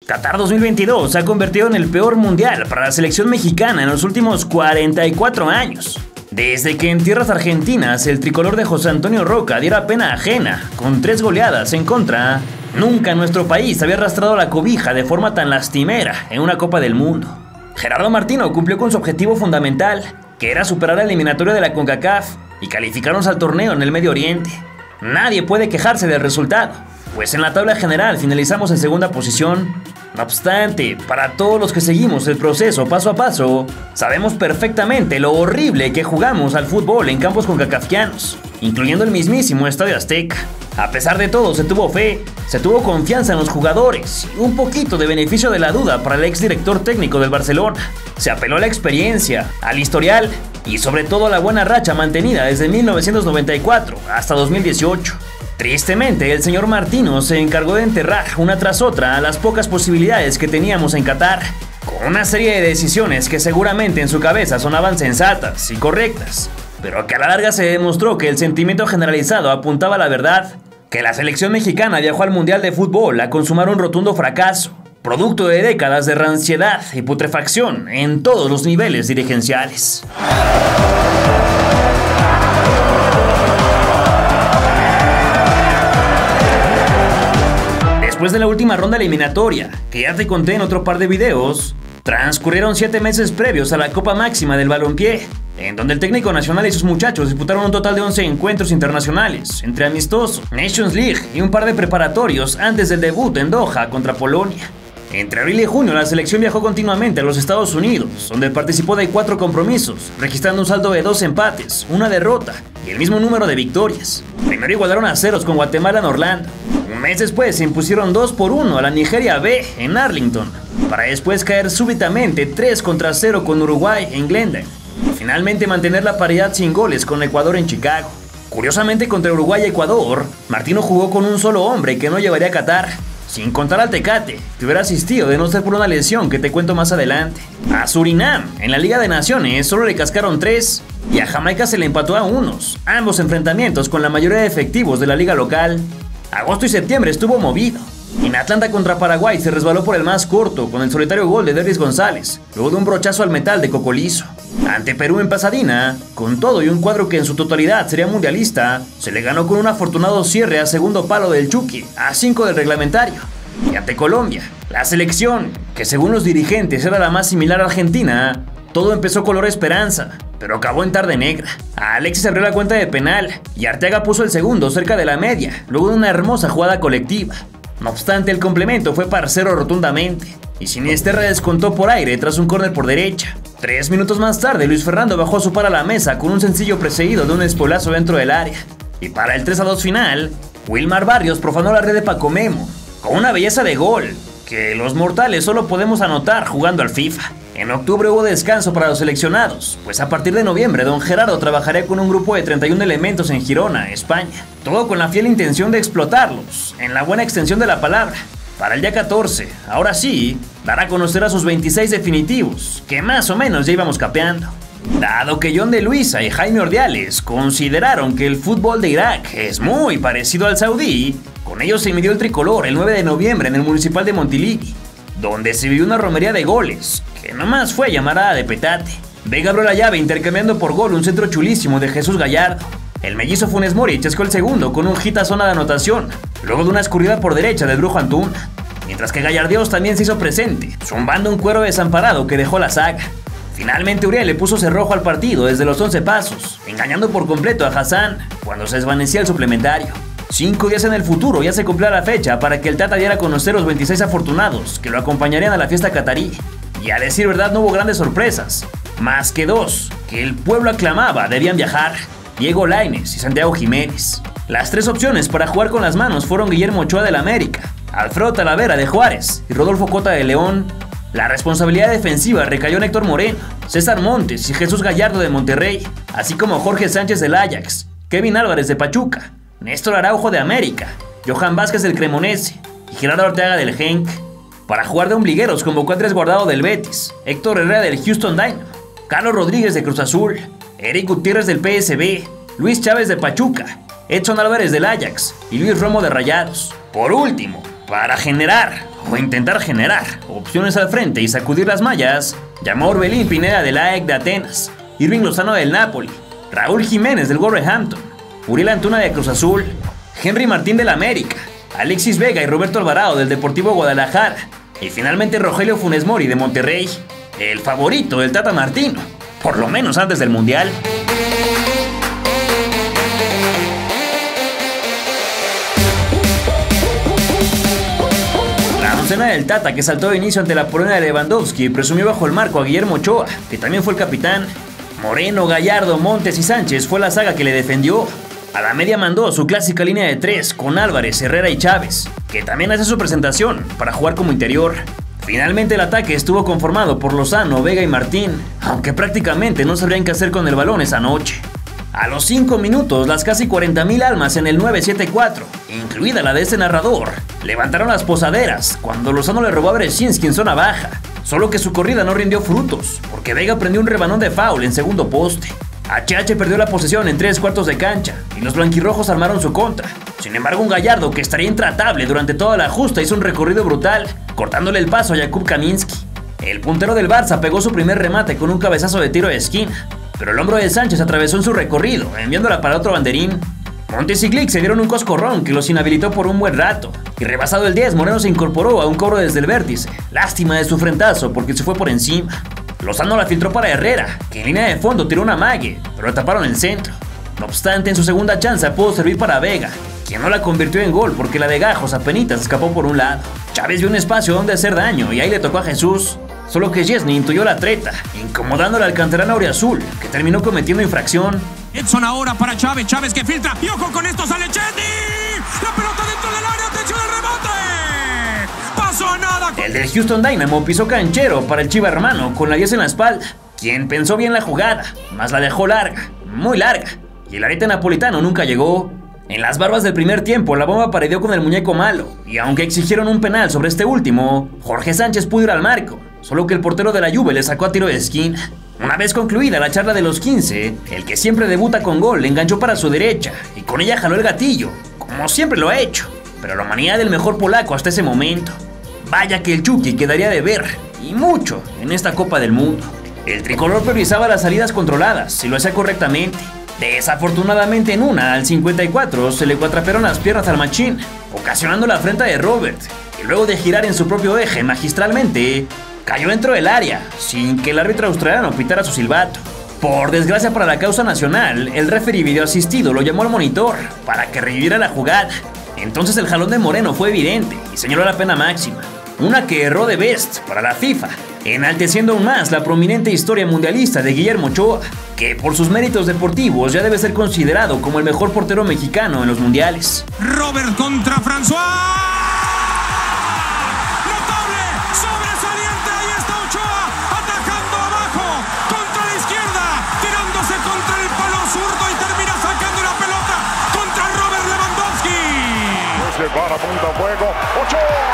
Qatar 2022 se ha convertido en el peor mundial para la selección mexicana en los últimos 44 años. Desde que en tierras argentinas el tricolor de José Antonio Roca diera pena ajena, con 3 goleadas en contra, nunca nuestro país había arrastrado la cobija de forma tan lastimera en una Copa del Mundo. Gerardo Martino cumplió con su objetivo fundamental, que era superar el eliminatorio de la CONCACAF y calificarnos al torneo en el Medio Oriente. Nadie puede quejarse del resultado, pues en la tabla general finalizamos en segunda posición. No obstante, para todos los que seguimos el proceso paso a paso, sabemos perfectamente lo horrible que jugamos al fútbol en campos concacafquianos, incluyendo el mismísimo Estadio Azteca. A pesar de todo, se tuvo fe, se tuvo confianza en los jugadores y un poquito de beneficio de la duda para el exdirector técnico del Barcelona. Se apeló a la experiencia, al historial y sobre todo a la buena racha mantenida desde 1994 hasta 2018. Tristemente, el señor Martino se encargó de enterrar una tras otra las pocas posibilidades que teníamos en Qatar, con una serie de decisiones que seguramente en su cabeza sonaban sensatas y correctas, pero que a la larga se demostró que el sentimiento generalizado apuntaba a la verdad, que la selección mexicana viajó al Mundial de Fútbol a consumar un rotundo fracaso, producto de décadas de ranciedad y putrefacción en todos los niveles dirigenciales. Después de la última ronda eliminatoria, que ya te conté en otro par de videos, transcurrieron 7 meses previos a la Copa Máxima del Balompié, en donde el técnico nacional y sus muchachos disputaron un total de 11 encuentros internacionales, entre amistosos, Nations League y un par de preparatorios antes del debut en Doha contra Polonia. Entre abril y junio la selección viajó continuamente a los Estados Unidos, donde participó de 4 compromisos, registrando un saldo de 2 empates, 1 derrota y el mismo número de victorias. Primero igualaron a ceros con Guatemala en Orlando. Un mes después se impusieron 2-1 a la Nigeria B en Arlington, para después caer súbitamente 3-0 con Uruguay en Glendale. Finalmente mantener la paridad sin goles con Ecuador en Chicago. Curiosamente, contra Uruguay y Ecuador, Martino jugó con un solo hombre que no llevaría a Qatar, sin contar al Tecate, que hubiera asistido de no ser por una lesión que te cuento más adelante. A Surinam, en la Liga de Naciones, solo le cascaron 3, y a Jamaica se le empató a unos, ambos enfrentamientos con la mayoría de efectivos de la liga local. Agosto y septiembre estuvo movido. En Atlanta contra Paraguay se resbaló por el más corto con el solitario gol de Derlis González, luego de un brochazo al metal de Cocolizo. Ante Perú en Pasadena, con todo y un cuadro que en su totalidad sería mundialista, se le ganó con un afortunado cierre a segundo palo del Chucky, a 5 del reglamentario. Y ante Colombia, la selección, que según los dirigentes era la más similar a Argentina, todo empezó color esperanza, pero acabó en tarde negra. A Alexis abrió la cuenta de penal y Arteaga puso el segundo cerca de la media, luego de una hermosa jugada colectiva. No obstante, el complemento fue parcero rotundamente, y Sinisterra descontó por aire tras un córner por derecha. 3 minutos más tarde, Luis Fernando bajó a su par a la mesa con un sencillo precedido de un espolazo dentro del área. Y para el 3-2 final, Wilmar Barrios profanó la red de Paco Memo, con una belleza de gol, que los mortales solo podemos anotar jugando al FIFA. En octubre hubo descanso para los seleccionados, pues a partir de noviembre don Gerardo trabajaría con un grupo de 31 elementos en Girona, España. Todo con la fiel intención de explotarlos, en la buena extensión de la palabra. Para el día 14, ahora sí, dará a conocer a sus 26 definitivos, que más o menos ya íbamos capeando. Dado que John de Luisa y Jaime Ordiales consideraron que el fútbol de Irak es muy parecido al saudí, con ellos se midió el tricolor el 9 de noviembre en el Municipal de Montilivi, donde se vivió una romería de goles, que nomás fue llamarada de petate. Vega abrió la llave intercambiando por gol un centro chulísimo de Jesús Gallardo. El mellizo Funes Mori chascó el segundo con un hit a zona de anotación, luego de una escurrida por derecha del Brujo Antuna, mientras que Gallardeos también se hizo presente, zumbando un cuero desamparado que dejó la saga. Finalmente Uriel le puso cerrojo al partido desde los 11 pasos, engañando por completo a Hassan cuando se desvanecía el suplementario. 5 días en el futuro ya se cumplía la fecha para que el Tata diera a conocer los 26 afortunados que lo acompañarían a la fiesta catarí. Y a decir verdad no hubo grandes sorpresas, más que 2 que el pueblo aclamaba debían viajar: Diego Lainez y Santiago Jiménez. Las 3 opciones para jugar con las manos fueron Guillermo Ochoa de la América, Alfredo Talavera de Juárez y Rodolfo Cota de León. La responsabilidad defensiva recayó en Héctor Moreno, César Montes y Jesús Gallardo de Monterrey, así como Jorge Sánchez del Ajax, Kevin Álvarez de Pachuca, Néstor Araujo de América, Johan Vázquez del Cremonese y Gerardo Arteaga del Genk. Para jugar de ombligueros convocó a Andrés Guardado del Betis, Héctor Herrera del Houston Dynamo, Carlos Rodríguez de Cruz Azul, Eric Gutiérrez del PSV, Luis Chávez de Pachuca, Edson Álvarez del Ajax y Luis Romo de Rayados. Por último, para generar o intentar generar opciones al frente y sacudir las mallas, llamó a Orbelín Pineda del AEK de Atenas, Irving Lozano del Napoli, Raúl Jiménez del Wolverhampton, Uriel Antuna de Cruz Azul, Henry Martín del América, Alexis Vega y Roberto Alvarado del Deportivo Guadalajara, y finalmente Rogelio Funes Mori de Monterrey, el favorito del Tata Martino, por lo menos antes del Mundial. La oncena del Tata, que saltó de inicio ante la Polonia de Lewandowski, presumió bajo el marco a Guillermo Ochoa, que también fue el capitán. Moreno, Gallardo, Montes y Sánchez fue la saga que le defendió. A la media mandó su clásica línea de 3 con Álvarez, Herrera y Chávez, que también hace su presentación para jugar como interior. Finalmente el ataque estuvo conformado por Lozano, Vega y Martín, aunque prácticamente no sabrían qué hacer con el balón esa noche. A los 5 minutos, las casi 40,000 almas en el 974, incluida la de este narrador, levantaron las posaderas cuando Lozano le robó a Brzezinski en zona baja, solo que su corrida no rindió frutos, porque Vega prendió un rebanón de foul en segundo poste. HH perdió la posesión en 3/4 de cancha y los blanquirrojos armaron su contra. Sin embargo, un Gallardo que estaría intratable durante toda la justa hizo un recorrido brutal, cortándole el paso a Jakub Kaminski. El puntero del Barça pegó su primer remate con un cabezazo de tiro de esquina, pero el hombro de Sánchez atravesó en su recorrido, enviándola para otro banderín. Montes y Glick se dieron un coscorrón que los inhabilitó por un buen rato, y rebasado el 10, Moreno se incorporó a un cobro desde el vértice. Lástima de su frentazo porque se fue por encima. Lozano la filtró para Herrera, que en línea de fondo tiró un amague, pero taparon el centro. No obstante, en su segunda chance pudo servir para Vega, quien no la convirtió en gol porque la de Gajos apenitas escapó por un lado. Chávez vio un espacio donde hacer daño y ahí le tocó a Jesús, solo que Szczesny intuyó la treta, incomodándole al canterano auriazul, que terminó cometiendo infracción. Edson ahora para Chávez, Chávez que filtra, y ojo con esto, sale Szczesny, la pelota dentro del área, atención al remate, pasó a nada. El del Houston Dynamo pisó canchero para el Chiva hermano con la 10 en la espalda, quien pensó bien la jugada, mas la dejó larga, muy larga, y el arete napolitano nunca llegó. En las barbas del primer tiempo, la bomba pareció con el muñeco malo, y aunque exigieron un penal sobre este último, Jorge Sánchez pudo ir al marco, solo que el portero de la Juve le sacó a tiro de esquina. Una vez concluida la charla de los 15, el que siempre debuta con gol le enganchó para su derecha, y con ella jaló el gatillo, como siempre lo ha hecho, pero la manía del mejor polaco hasta ese momento. Vaya que el Chucky quedaría de ver, y mucho, en esta Copa del Mundo. El tricolor priorizaba las salidas controladas, y lo hacía correctamente. Desafortunadamente en una, al 54, se le cuatrapearon las piernas al machín, ocasionando la afrenta de Robert, y luego de girar en su propio eje magistralmente, cayó dentro del área, sin que el árbitro australiano pitara su silbato. Por desgracia para la causa nacional, el referee video asistido lo llamó al monitor para que reviviera la jugada. Entonces el jalón de Moreno fue evidente y señaló la pena máxima, una que erró de best para la FIFA, enalteciendo aún más la prominente historia mundialista de Guillermo Ochoa, que por sus méritos deportivos ya debe ser considerado como el mejor portero mexicano en los mundiales. Robert contra François. Notable, sobresaliente, ahí está Ochoa, atacando abajo, contra la izquierda, tirándose contra el palo zurdo y termina sacando la pelota contra Robert Lewandowski. Se para, punta fuego, Ochoa,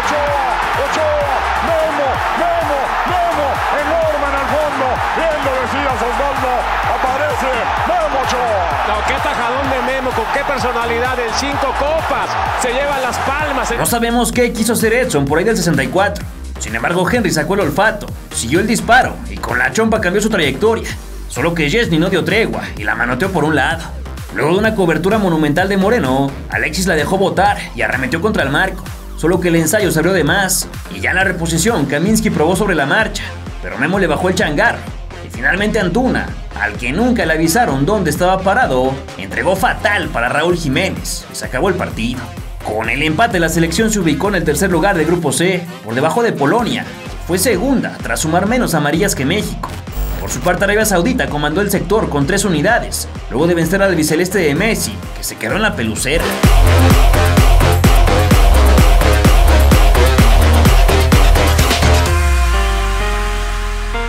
Ochoa, Ochoa, Memo, Memo, Memo, enorme en el fondo, bien lo decías Osvaldo, aparece Memo Ochoa. No, qué tajadón de Memo, con qué personalidad, en 5 copas, se lleva las palmas. No sabemos qué quiso hacer Edson por ahí del 64, sin embargo Henry sacó el olfato, siguió el disparo y con la chompa cambió su trayectoria, solo que Szczesny no dio tregua y la manoteó por un lado. Luego de una cobertura monumental de Moreno, Alexis la dejó botar y arremetió contra el marco, solo que el ensayo se abrió de más, y ya en la reposición Kaminski probó sobre la marcha, pero Memo le bajó el changarro, y finalmente Antuna, al que nunca le avisaron dónde estaba parado, entregó fatal para Raúl Jiménez, y se acabó el partido. Con el empate la selección se ubicó en el tercer lugar del grupo C, por debajo de Polonia, fue segunda tras sumar menos amarillas que México. Por su parte, Arabia Saudita comandó el sector con 3 unidades, luego de vencer al albiceleste de Messi, que se quedó en la pelucera.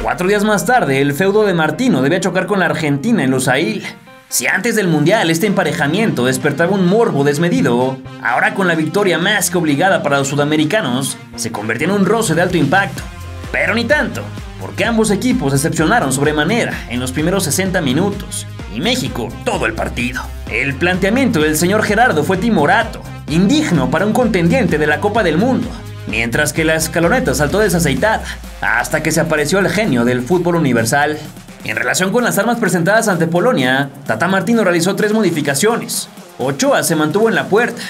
Cuatro días más tarde, el feudo de Martino debía chocar con la Argentina en Lusail. Si antes del Mundial este emparejamiento despertaba un morbo desmedido, ahora con la victoria más que obligada para los sudamericanos, se convirtió en un roce de alto impacto. Pero ni tanto, porque ambos equipos decepcionaron sobremanera en los primeros 60 minutos, y México todo el partido. El planteamiento del señor Gerardo fue timorato, indigno para un contendiente de la Copa del Mundo, mientras que la escaloneta saltó desaceitada, hasta que se apareció el genio del fútbol universal. En relación con las armas presentadas ante Polonia, Tata Martino realizó 3 modificaciones. Ochoa se mantuvo en la puerta.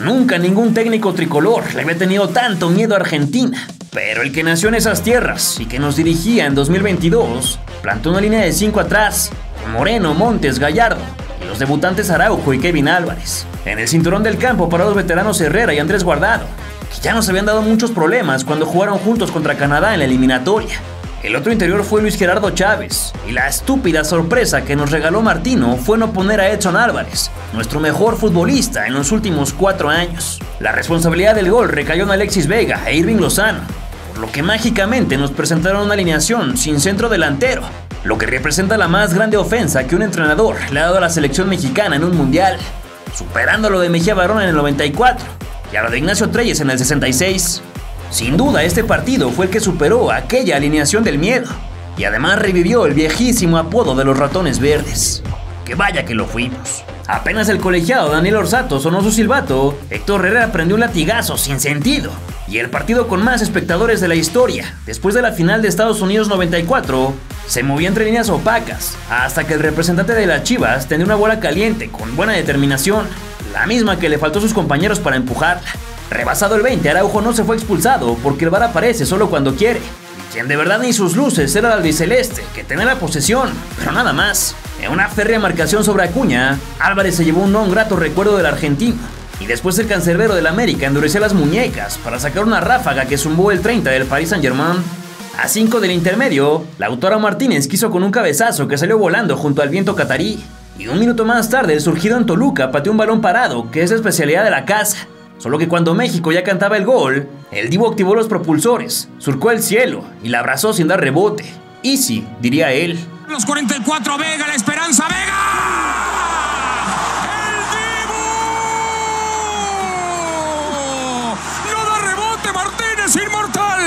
Nunca ningún técnico tricolor le había tenido tanto miedo a Argentina, pero el que nació en esas tierras y que nos dirigía en 2022, plantó una línea de 5 atrás, con Moreno, Montes, Gallardo, y los debutantes Araujo y Kevin Álvarez. En el cinturón del campo para los veteranos Herrera y Andrés Guardado, que ya nos habían dado muchos problemas cuando jugaron juntos contra Canadá en la eliminatoria. El otro interior fue Luis Gerardo Chávez, y la estúpida sorpresa que nos regaló Martino fue no poner a Edson Álvarez, nuestro mejor futbolista en los últimos 4 años. La responsabilidad del gol recayó en Alexis Vega e Irving Lozano, por lo que mágicamente nos presentaron una alineación sin centro delantero, lo que representa la más grande ofensa que un entrenador le ha dado a la selección mexicana en un mundial, superando lo de Mejía Barón en el 94 y a lo de Ignacio Treyes en el 66. Sin duda, este partido fue el que superó aquella alineación del miedo y además revivió el viejísimo apodo de los ratones verdes. Que vaya que lo fuimos. Apenas el colegiado Daniel Orsato sonó su silbato, Héctor Herrera prendió un latigazo sin sentido y el partido con más espectadores de la historia, después de la final de Estados Unidos 94, se movía entre líneas opacas, hasta que el representante de las Chivas tenía una bola caliente con buena determinación, la misma que le faltó a sus compañeros para empujarla. Rebasado el 20, Araujo no se fue expulsado porque el VAR aparece solo cuando quiere. Y quien de verdad ni sus luces era el albiceleste, que tenía la posesión, pero nada más. En una férrea marcación sobre Acuña, Álvarez se llevó un no grato recuerdo del argentino. Y después el cancerbero del América endureció las muñecas para sacar una ráfaga que zumbó el 30 del Paris Saint-Germain. A 5 del intermedio, Lautaro Martínez quiso con un cabezazo que salió volando junto al viento catarí. Y un minuto más tarde, el surgido en Toluca pateó un balón parado, que es la especialidad de la casa. Solo que cuando México ya cantaba el gol, el Divo activó los propulsores, surcó el cielo y la abrazó sin dar rebote. Easy, diría él. Los 44, Vega, la esperanza, Vega. ¡El Divo! ¡No da rebote, Martínez, inmortal!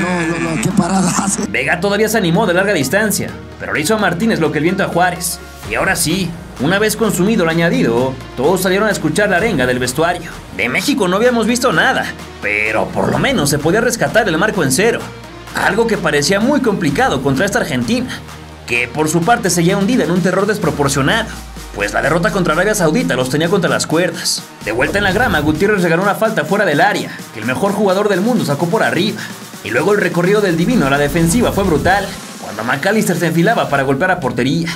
No, qué parada hace. Vega todavía se animó de larga distancia, pero le hizo a Martínez lo que el viento a Juárez. Y ahora sí, una vez consumido el añadido, todos salieron a escuchar la arenga del vestuario. De México no habíamos visto nada, pero por lo menos se podía rescatar el marco en cero. Algo que parecía muy complicado contra esta Argentina, que por su parte seguía hundida en un terror desproporcionado, pues la derrota contra Arabia Saudita los tenía contra las cuerdas. De vuelta en la grama, Gutiérrez regaló una falta fuera del área, que el mejor jugador del mundo sacó por arriba. Y luego el recorrido del Divino a la defensiva fue brutal, cuando McAllister se enfilaba para golpear a portería.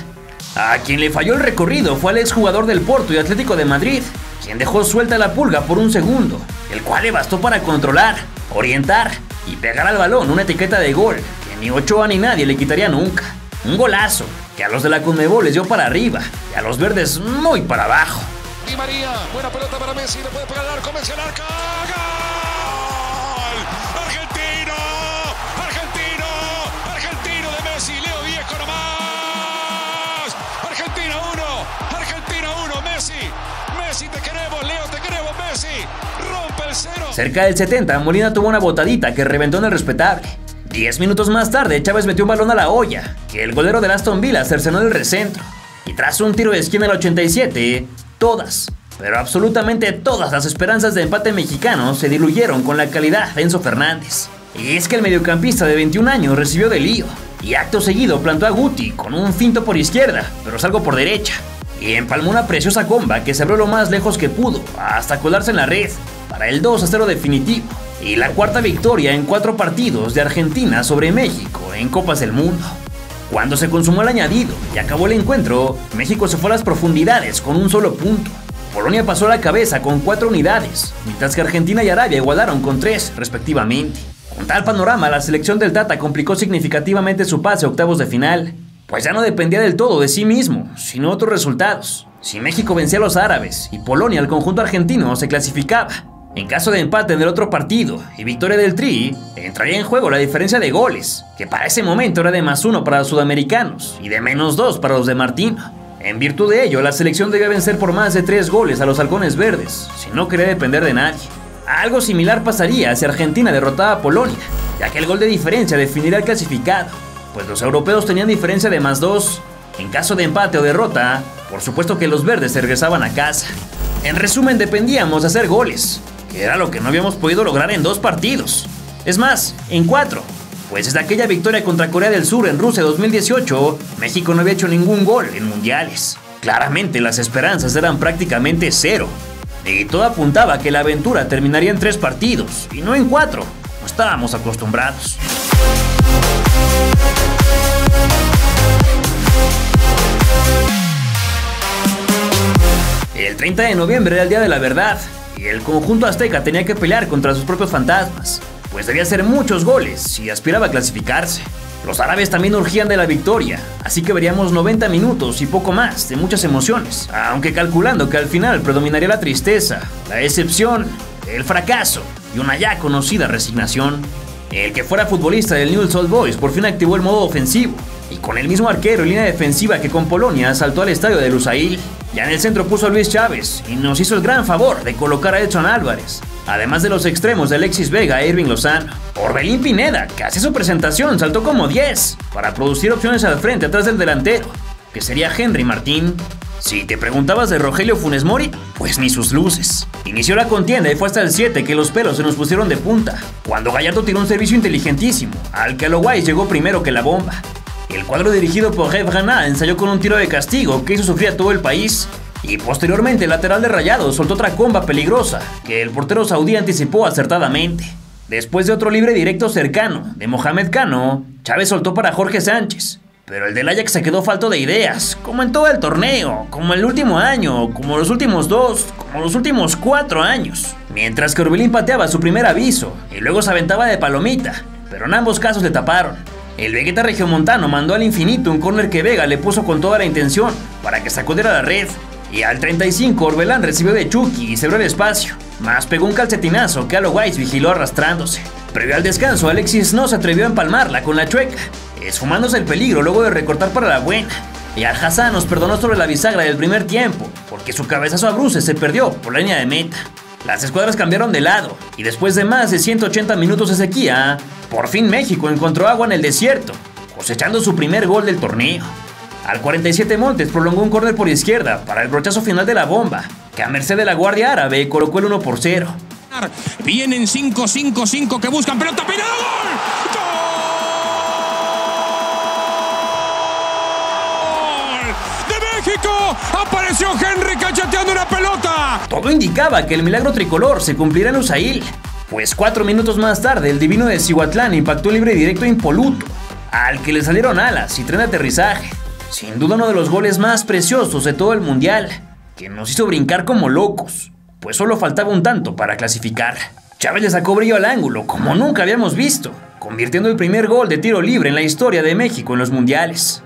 A quien le falló el recorrido fue al exjugador del Porto y Atlético de Madrid, quien dejó suelta la pulga por un segundo, el cual le bastó para controlar, orientar y pegar al balón una etiqueta de gol que ni Ochoa ni nadie le quitaría nunca. Un golazo que a los de la Conmebol les dio para arriba y a los verdes muy para abajo. Di María, buena pelota para Messi, le puede pegar al arco, Messi al arco. ¡Gol! ¡Argentino! ¡Argentino! ¡Argentino de Messi! Leo Viejo nomás. Argentina 1, Argentina 1, Messi. Messi, te queremos, Leo, te queremos, Messi. Rompe el cero. Cerca del 70, Molina tuvo una botadita que reventó en el respetable. 10 minutos más tarde, Chávez metió un balón a la olla, que el golero del Aston Villa cercenó en el recentro. Y tras un tiro de esquina al 87, todas, pero absolutamente todas las esperanzas de empate mexicano se diluyeron con la calidad de Enzo Fernández. Y es que el mediocampista de 21 años recibió de lío, y acto seguido plantó a Guti con un finto por izquierda, pero salgo por derecha. Y empalmó una preciosa comba que se abrió lo más lejos que pudo, hasta colarse en la red, para el 2-0 definitivo. Y la cuarta victoria en 4 partidos de Argentina sobre México en Copas del Mundo. Cuando se consumó el añadido y acabó el encuentro, México se fue a las profundidades con un solo punto. Polonia pasó a la cabeza con 4 unidades, mientras que Argentina y Arabia igualaron con 3 respectivamente. Con tal panorama, la selección del Tata complicó significativamente su pase a octavos de final, pues ya no dependía del todo de sí mismo, sino otros resultados. Si México vencía a los árabes y Polonia al conjunto argentino, se clasificaba. En caso de empate en el otro partido y victoria del Tri, entraría en juego la diferencia de goles, que para ese momento era de +1 para los sudamericanos y de -2 para los de Martino. En virtud de ello, la selección debía vencer por más de 3 goles a los halcones verdes, si no quería depender de nadie. Algo similar pasaría si Argentina derrotaba a Polonia, ya que el gol de diferencia definiría el clasificado, pues los europeos tenían diferencia de +2. En caso de empate o derrota, por supuesto que los verdes se regresaban a casa. En resumen, dependíamos de hacer goles, que era lo que no habíamos podido lograr en 2 partidos. Es más, en 4. Pues desde aquella victoria contra Corea del Sur en Rusia 2018, México no había hecho ningún gol en mundiales. Claramente las esperanzas eran prácticamente 0. Y todo apuntaba a que la aventura terminaría en 3 partidos, y no en 4, como estábamos acostumbrados. El 30 de noviembre era el día de la verdad, y el conjunto azteca tenía que pelear contra sus propios fantasmas, pues debía hacer muchos goles y aspiraba a clasificarse. Los árabes también urgían de la victoria, así que veríamos 90 minutos y poco más de muchas emociones, aunque calculando que al final predominaría la tristeza, la decepción, el fracaso y una ya conocida resignación. El que fuera futbolista del Newell's Old Boys por fin activó el modo ofensivo, y con el mismo arquero y línea defensiva que con Polonia saltó al estadio de Lusail. Ya en el centro puso a Luis Chávez y nos hizo el gran favor de colocar a Edson Álvarez, además de los extremos de Alexis Vega e Irving Lozano. Orbelín Pineda, que hacía su presentación, saltó como 10 para producir opciones al frente atrás del delantero, que sería Henry Martín. Si te preguntabas de Rogelio Funes Mori, pues ni sus luces. Inició la contienda y fue hasta el 7 que los pelos se nos pusieron de punta, cuando Gallardo tiró un servicio inteligentísimo, al que Aloguais llegó primero que la bomba. El cuadro dirigido por Jeff Granat ensayó con un tiro de castigo que hizo sufrir a todo el país, y posteriormente el lateral de Rayados soltó otra comba peligrosa que el portero saudí anticipó acertadamente. Después de otro libre directo cercano de Mohamed Cano, Chávez soltó para Jorge Sánchez, pero el del Ajax se quedó falto de ideas, como en todo el torneo, como el último año, como los últimos 2, como los últimos 4 años. Mientras que Orbelín pateaba su primer aviso y luego se aventaba de palomita, pero en ambos casos le taparon. El Vegeta regiomontano mandó al infinito un córner que Vega le puso con toda la intención para que sacudiera la red. Y al 35 Orbelán recibió de Chucky y se abrió el espacio, más pegó un calcetinazo que Aloguais vigiló arrastrándose. Previo al descanso, Alexis no se atrevió a empalmarla con la chueca, esfumándose el peligro luego de recortar para la buena. Y Al Hassan nos perdonó sobre la bisagra del primer tiempo, porque su cabezazo a bruces se perdió por la línea de meta. Las escuadras cambiaron de lado, y después de más de 180 minutos de sequía, por fin México encontró agua en el desierto, cosechando su primer gol del torneo. Al 47 Montes prolongó un córner por izquierda para el brochazo final de la bomba, que a merced de la Guardia Árabe colocó el 1-0. Vienen 5-5-5 que buscan pelota, Pineda, ¡gol! México, apareció Henry cacheteando una pelota. Todo indicaba que el milagro tricolor se cumplirá en Lusail, pues 4 minutos más tarde el divino de Cihuatlán impactó libre directo impoluto, al que le salieron alas y tren de aterrizaje. Sin duda uno de los goles más preciosos de todo el mundial, que nos hizo brincar como locos, pues solo faltaba un tanto para clasificar. Chávez le sacó brillo al ángulo como nunca habíamos visto, convirtiendo el primer gol de tiro libre en la historia de México en los mundiales.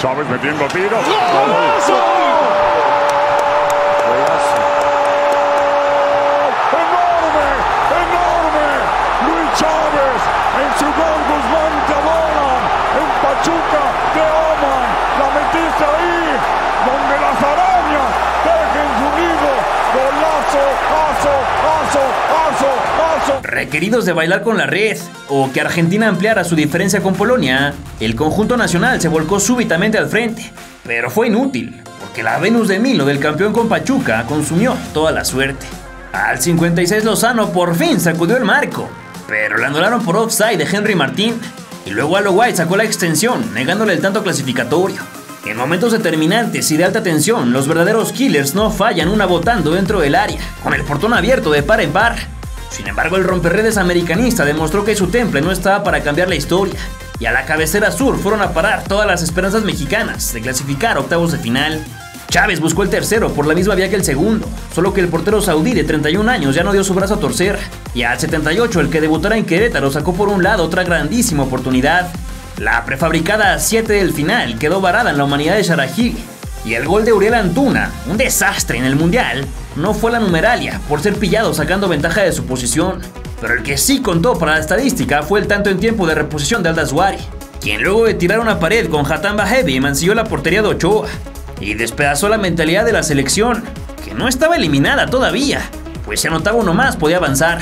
Chávez metiendo tiros. ¡Golazo! ¡Enorme! ¡Enorme! Luis Chávez en su gol Guzmán te adoran. En Pachuca te aman. La metiste ahí, donde las arañas dejen su nido. Golazo, aso. Requeridos de bailar con la red, o que Argentina ampliara su diferencia con Polonia, el conjunto nacional se volcó súbitamente al frente, pero fue inútil, porque la Venus de Milo del campeón con Pachuca consumió toda la suerte. Al 56 Lozano por fin sacudió el marco, pero le anularon por offside de Henry Martín, y luego Aloguais sacó la extensión, negándole el tanto clasificatorio. En momentos determinantes y de alta tensión, los verdaderos killers no fallan una botando dentro del área, con el portón abierto de par en par. Sin embargo, el romperredes americanista demostró que su temple no estaba para cambiar la historia, y a la cabecera sur fueron a parar todas las esperanzas mexicanas de clasificar a octavos de final. Chávez buscó el tercero por la misma vía que el segundo, solo que el portero saudí de 31 años ya no dio su brazo a torcer, y al 78 el que debutara en Querétaro sacó por un lado otra grandísima oportunidad. La prefabricada 7 del final quedó varada en la humanidad de Sharajili, y el gol de Uriel Antuna, un desastre en el mundial, no fue la numeralia por ser pillado sacando ventaja de su posición, pero el que sí contó para la estadística fue el tanto en tiempo de reposición de Aldaswari, quien luego de tirar una pared con Hatem Bahevi mancilló la portería de Ochoa y despedazó la mentalidad de la selección, que no estaba eliminada todavía, pues si anotaba uno más podía avanzar,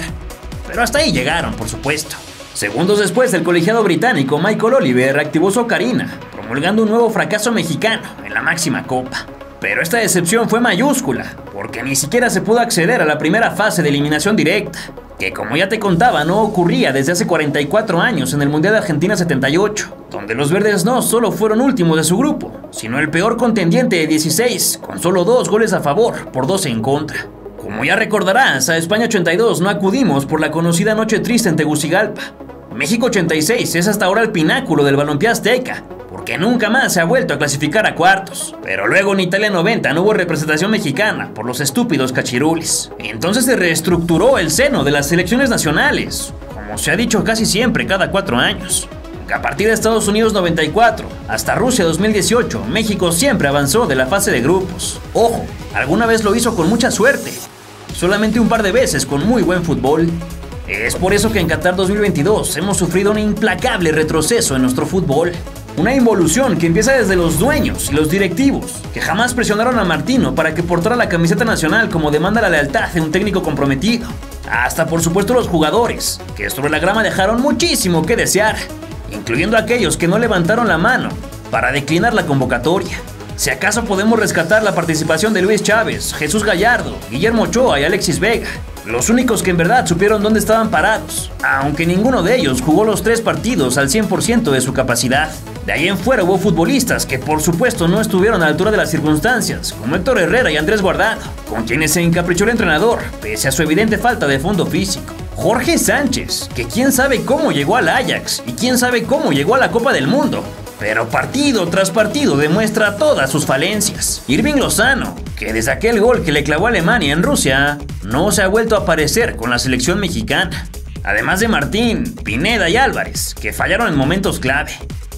pero hasta ahí llegaron, por supuesto. Segundos después, el colegiado británico Michael Oliver reactivó su ocarina, promulgando un nuevo fracaso mexicano en la máxima copa. Pero esta decepción fue mayúscula, porque ni siquiera se pudo acceder a la primera fase de eliminación directa, que como ya te contaba no ocurría desde hace 44 años en el Mundial de Argentina 78, donde los verdes no solo fueron últimos de su grupo, sino el peor contendiente de 16, con solo 2 goles a favor por 12 en contra. Como ya recordarás, a España 82 no acudimos por la conocida noche triste en Tegucigalpa. México 86 es hasta ahora el pináculo del balompié azteca, porque nunca más se ha vuelto a clasificar a cuartos. Pero luego en Italia 90 no hubo representación mexicana por los estúpidos cachirules. Entonces se reestructuró el seno de las selecciones nacionales, como se ha dicho casi siempre cada 4 años. A partir de Estados Unidos 94 hasta Rusia 2018, México siempre avanzó de la fase de grupos. Ojo, alguna vez lo hizo con mucha suerte, solamente un par de veces con muy buen fútbol. Es por eso que en Qatar 2022 hemos sufrido un implacable retroceso en nuestro fútbol. Una involución que empieza desde los dueños y los directivos, que jamás presionaron a Martino para que portara la camiseta nacional como demanda la lealtad de un técnico comprometido. Hasta por supuesto los jugadores, que sobre la grama dejaron muchísimo que desear, incluyendo aquellos que no levantaron la mano para declinar la convocatoria. Si acaso podemos rescatar la participación de Luis Chávez, Jesús Gallardo, Guillermo Ochoa y Alexis Vega, los únicos que en verdad supieron dónde estaban parados, aunque ninguno de ellos jugó los 3 partidos al 100% de su capacidad. De ahí en fuera hubo futbolistas que por supuesto no estuvieron a la altura de las circunstancias, como Héctor Herrera y Andrés Guardado, con quienes se encaprichó el entrenador, pese a su evidente falta de fondo físico. Jorge Sánchez, que quién sabe cómo llegó al Ajax y quién sabe cómo llegó a la Copa del Mundo, pero partido tras partido demuestra todas sus falencias. Irving Lozano, que desde aquel gol que le clavó a Alemania en Rusia, no se ha vuelto a aparecer con la selección mexicana. Además de Martín, Pineda y Álvarez, que fallaron en momentos clave.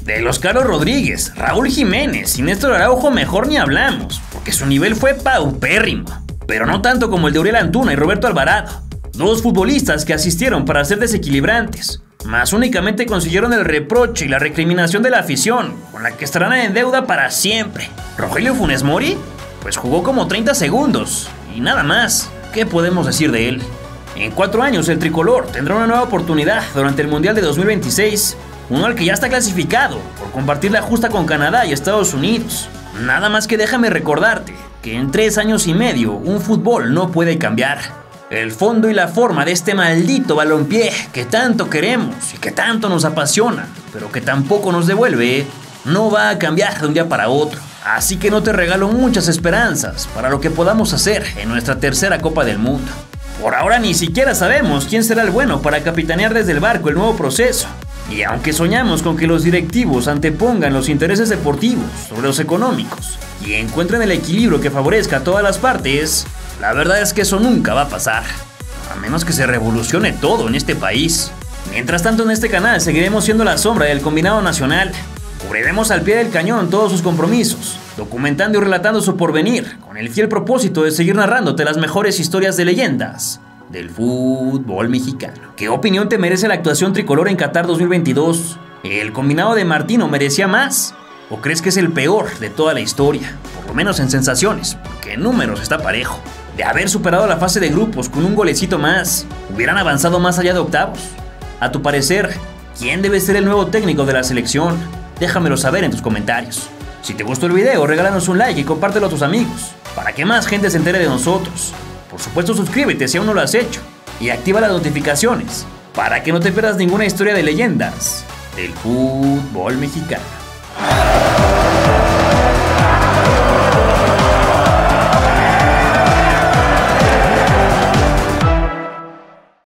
De los Carlos Rodríguez, Raúl Jiménez y Néstor Araujo mejor ni hablamos, porque su nivel fue paupérrimo, pero no tanto como el de Uriel Antuna y Roberto Alvarado, 2 futbolistas que asistieron para ser desequilibrantes, mas únicamente consiguieron el reproche y la recriminación de la afición, con la que estarán en deuda para siempre. Rogelio Funes Mori, pues jugó como 30 segundos, y nada más. ¿Qué podemos decir de él? En 4 años el tricolor tendrá una nueva oportunidad durante el Mundial de 2026, uno al que ya está clasificado por compartir la justa con Canadá y Estados Unidos. Nada más que déjame recordarte que en 3 años y medio un fútbol no puede cambiar. El fondo y la forma de este maldito balompié que tanto queremos y que tanto nos apasiona, pero que tampoco nos devuelve, no va a cambiar de un día para otro. Así que no te regalo muchas esperanzas para lo que podamos hacer en nuestra tercera Copa del Mundo. Por ahora ni siquiera sabemos quién será el bueno para capitanear desde el barco el nuevo proceso. Y aunque soñamos con que los directivos antepongan los intereses deportivos sobre los económicos y encuentren el equilibrio que favorezca a todas las partes, la verdad es que eso nunca va a pasar, a menos que se revolucione todo en este país. Mientras tanto, en este canal seguiremos siendo la sombra del combinado nacional. Cubriremos al pie del cañón todos sus compromisos, documentando y relatando su porvenir, con el fiel propósito de seguir narrándote las mejores historias de leyendas del fútbol mexicano. ¿Qué opinión te merece la actuación tricolor en Qatar 2022? ¿El combinado de Martino merecía más? ¿O crees que es el peor de toda la historia? Por lo menos en sensaciones, porque en números está parejo. De haber superado la fase de grupos con un golecito más, hubieran avanzado más allá de octavos. A tu parecer, ¿quién debe ser el nuevo técnico de la selección? Déjamelo saber en tus comentarios. Si te gustó el video, regálanos un like y compártelo a tus amigos, para que más gente se entere de nosotros. Por supuesto, suscríbete si aún no lo has hecho, y activa las notificaciones, para que no te pierdas ninguna historia de leyendas del fútbol mexicano.